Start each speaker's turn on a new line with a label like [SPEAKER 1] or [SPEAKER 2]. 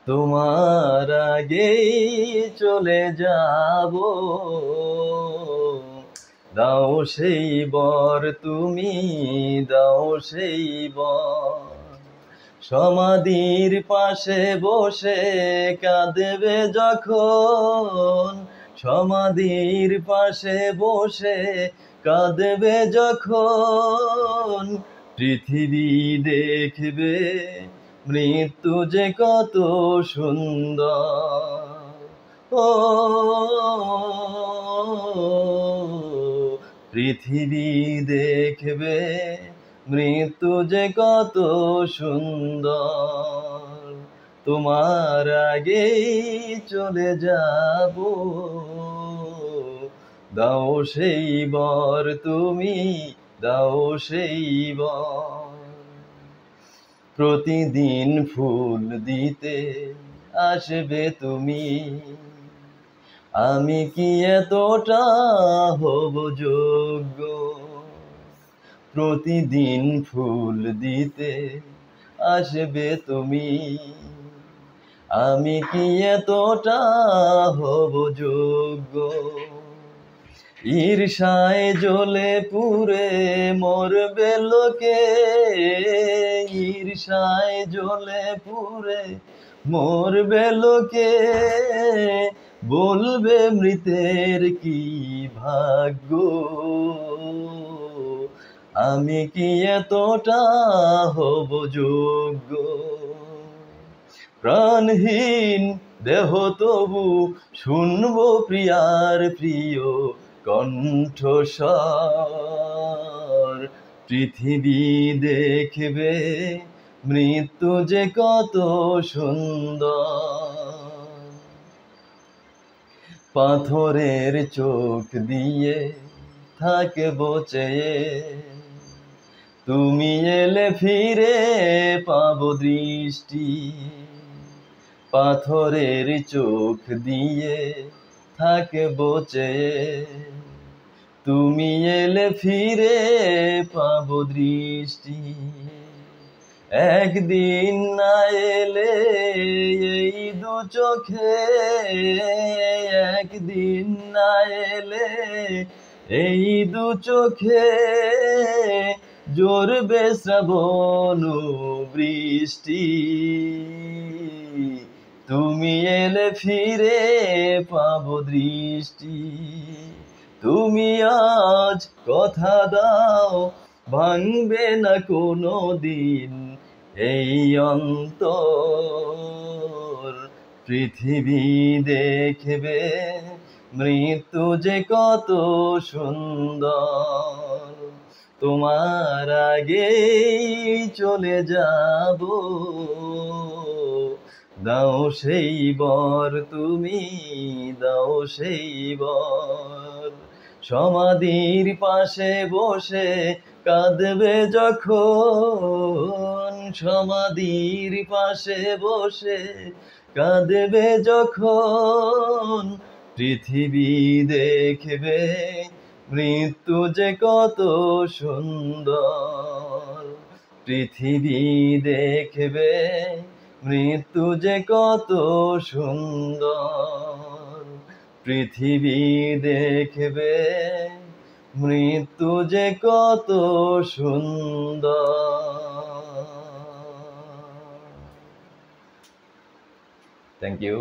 [SPEAKER 1] তোমার আগেই চলে যাব, দাও সেই বর তুমি, দাও সেই বর। সমাধির পাশে বসে কাঁদবে যখন, সমাধির পাশে বসে কাঁদবে যখন, পৃথিবী দেখবে মৃত্যু যে কত সুন্দর। ও পৃথিবী দেখবে মৃত্যু যে কত সুন্দর। তোমার আগেই চলে যাব, দাও সেই বর তুমি, দাও সেই বর। প্রতিদিন ফুল দিতে আসবে তুমি, আমি কি এতটা হব যোগ্য? প্রতিদিন ফুল দিতে আসবে তুমি, আমি কি এতটা হব যোগ্য? ঈর্ষায় জ্বলে পুড়ে মরবে লোকে, ঈর্ষায় জ্বলে পুড়ে মরবে লোকে, বলবে মৃতের কি ভাগ্য। আমি কি এতটা হব যোগ্য? প্রাণহীন দেহ তবু শুনবো প্রিয়ার প্রিয় কণ্ঠস্বর। পৃথিবী দেখবে মৃত্যু যে কত সুন্দর। পাথরের চোখ দিয়ে থাকবো চেয়ে, তুমি এলে ফিরে পাবো দৃষ্টি। পাথরের চোখ দিয়ে থাকবো চেয়ে, তুমি এলে ফিরে পাবো দৃষ্টি। একদিন না এলে এই দু চোখে, একদিন না এলে এই দু চোখে, জোরবে শ্রাবণ বৃষ্টি। তুমি এলে ফিরে পাবো দৃষ্টি। তুমি আজ কথা দাও ভাঙবে না কোনো দিন এই অন্তর। পৃথিবী দেখবে মৃত্যু যে কত সুন্দর। তোমার আগেই চলে যাব, দাও সেই বর তুমি, দাও সেই বর। সমাধির পাশে বসে কাঁদবে যখন, সমাধির পাশে বসে কাঁদবে যখন, পৃথিবী দেখবে মৃত্যু যে কত সুন্দর। পৃথিবী দেখবে মৃত্যু যে কত সুন্দর। পৃথিবী দেখবে মৃত্যু যে কত সুন্দর। Thank you.